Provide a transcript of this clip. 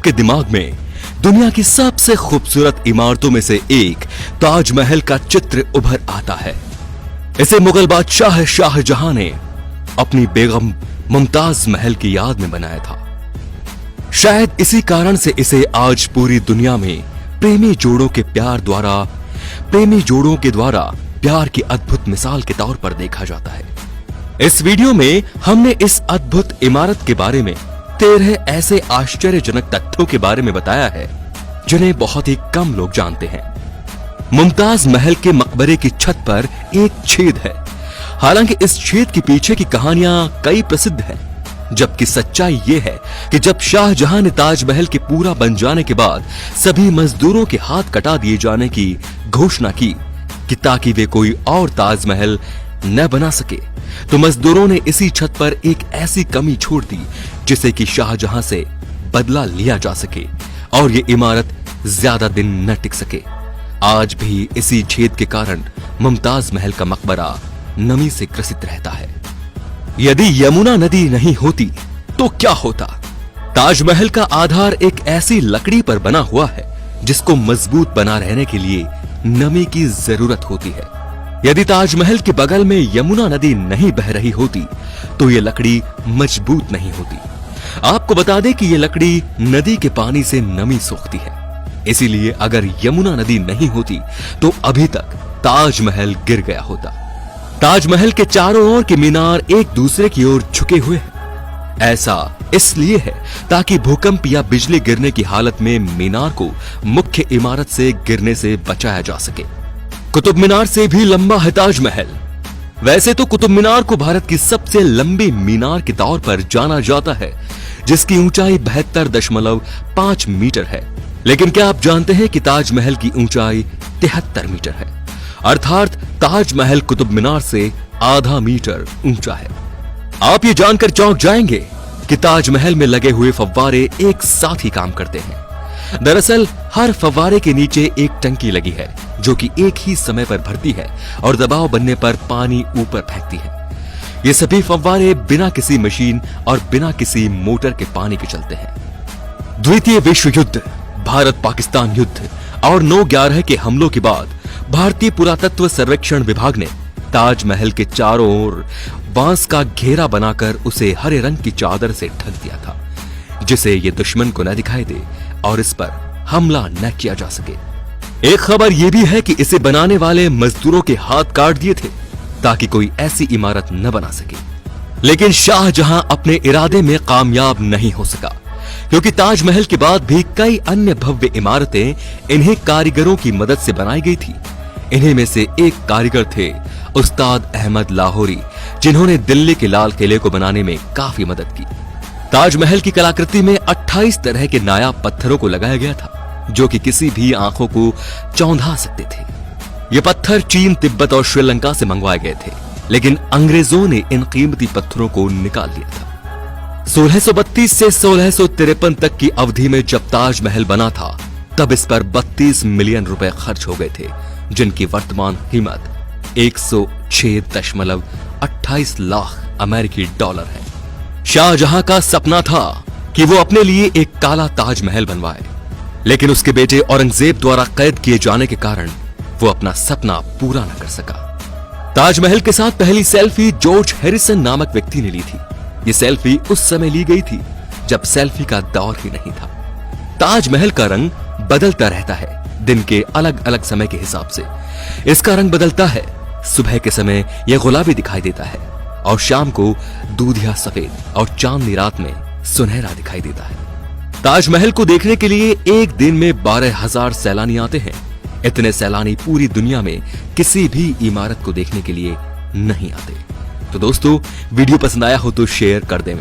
आपके दिमाग में दुनिया की सबसे खूबसूरत इमारतों में से एक ताजमहल का चित्र उभर आता है। इसे मुगल बादशाह शाहजहां ने अपनी बेगम मुमताज महल की याद में बनाया था। शायद इसी कारण से इसे आज पूरी दुनिया में प्रेमी जोड़ों के द्वारा प्यार की अद्भुत मिसाल के तौर पर देखा जाता है। इस वीडियो में हमने इस अद्भुत इमारत के बारे में 13 ऐसे आश्चर्यजनक तथ्यों के बारे में बताया है जिन्हें बहुत ही कम लोग जानते हैं। मुमताज महल के मकबरे की छत पर एक छेद है। हालांकि इस छेद के पीछे की कहानियां कई प्रसिद्ध हैं, जबकि सच्चाई यह है कि जब शाहजहां ने ताजमहल के पूरा बन जाने के बाद सभी मजदूरों के हाथ कटा दिए जाने की घोषणा की कि ताकि वे कोई और ताजमहल न बना सके, तो मजदूरों ने इसी छत पर एक ऐसी कमी छोड़ दी जिसे कि शाहजहां से बदला लिया जा सके और ये इमारत ज्यादा दिन न टिक सके। आज भी इसी छेद के कारण मुमताज महल का मकबरा नमी से ग्रसित रहता है। यदि यमुना नदी नहीं होती तो क्या होता? ताजमहल का आधार एक ऐसी लकड़ी पर बना हुआ है जिसको मजबूत बना रहने के लिए नमी की जरूरत होती है। यदि ताजमहल के बगल में यमुना नदी नहीं बह रही होती तो ये लकड़ी मजबूत नहीं होती। आपको बता दें कि ये लकड़ी नदी के पानी से नमी सोखती है, इसीलिए अगर यमुना नदी नहीं होती तो अभी तक ताजमहल गिर गया होता। ताजमहल के चारों ओर के मीनार एक दूसरे की ओर झुके हुए हैं। ऐसा इसलिए है ताकि भूकंप या बिजली गिरने की हालत में मीनार को मुख्य इमारत से गिरने से बचाया जा सके। कुतुब मीनार से भी लंबा है ताजमहल। वैसे तो कुतुब मीनार को भारत की सबसे लंबी मीनार के तौर पर जाना जाता है, जिसकी ऊंचाई 72.5 मीटर है। लेकिन क्या आप जानते हैं कि ताजमहल की ऊंचाई 73 मीटर है, अर्थात ताजमहल कुतुब मीनार से आधा मीटर ऊंचा है। आप ये जानकर चौंक जाएंगे कि ताजमहल में लगे हुए फव्वारे एक साथ ही काम करते हैं। दरअसल हर फव्वारे के नीचे एक टंकी लगी है जो कि एक ही समय पर भरती है और दबाव बनने पर पानी ऊपर फेंकती है। ये सभी फव्वारे बिना किसी मशीन और बिना किसी मोटर के पानी के चलते हैं। द्वितीय विश्व युद्ध, भारत पाकिस्तान युद्ध और 9/11 के हमलों के बाद भारतीय पुरातत्व सर्वेक्षण विभाग ने ताजमहल के चारों ओर बांस का घेरा बनाकर उसे हरे रंग की चादर से ढक दिया था, जिसे ये दुश्मन को न दिखाई दे और इस पर हमला न किया जा सके। एक खबर यह भी है कि इसे बनाने वाले मजदूरों के हाथ काट दिए थे ताकि कोई ऐसी इमारत न बना सके। लेकिन शाहजहां अपने इरादे में कामयाब नहीं हो सका, क्योंकि ताजमहल के बाद भी कई अन्य भव्य इमारतें इन्हीं कारीगरों की मदद से बनाई गई थी। इन्हीं में से एक कारीगर थे उस्ताद अहमद लाहौरी, जिन्होंने दिल्ली के लाल किले को बनाने में काफी मदद की। ताजमहल की कलाकृति में 28 तरह के नायाब पत्थरों को लगाया गया था, जो कि किसी भी आंखों को चौंधा सकते थे। ये पत्थर चीन, तिब्बत और श्रीलंका से मंगवाए गए थे, लेकिन अंग्रेजों ने इन कीमती पत्थरों को निकाल लिया था। 1632 से 1653 तक की अवधि में जब ताजमहल बना था, तब इस पर 32 मिलियन रुपए खर्च हो गए थे, जिनकी वर्तमान कीमत 106.28 लाख अमेरिकी डॉलर है। शाहजहां का सपना था कि वो अपने लिए एक काला ताजमहल बनवाए, लेकिन उसके बेटे औरंगजेब द्वारा कैद किए जाने के कारण वो अपना सपना पूरा न कर सका। ताजमहल के साथ पहली सेल्फी जॉर्ज हैरिसन नामक व्यक्ति ने ली थी। ये सेल्फी उस समय ली गई थी जब सेल्फी का दौर ही नहीं था। ताजमहल का रंग बदलता रहता है दिन के अलग अलग समय के हिसाब से। इसका रंग बदलता है, सुबह के समय यह गुलाबी दिखाई देता है और शाम को दूधिया सफेद और चांदनी रात में सुनहरा दिखाई देता है। ताजमहल को देखने के लिए एक दिन में 12,000 सैलानी आते हैं। इतने सैलानी पूरी दुनिया में किसी भी इमारत को देखने के लिए नहीं आते। तो दोस्तों, वीडियो पसंद आया हो तो शेयर कर दें।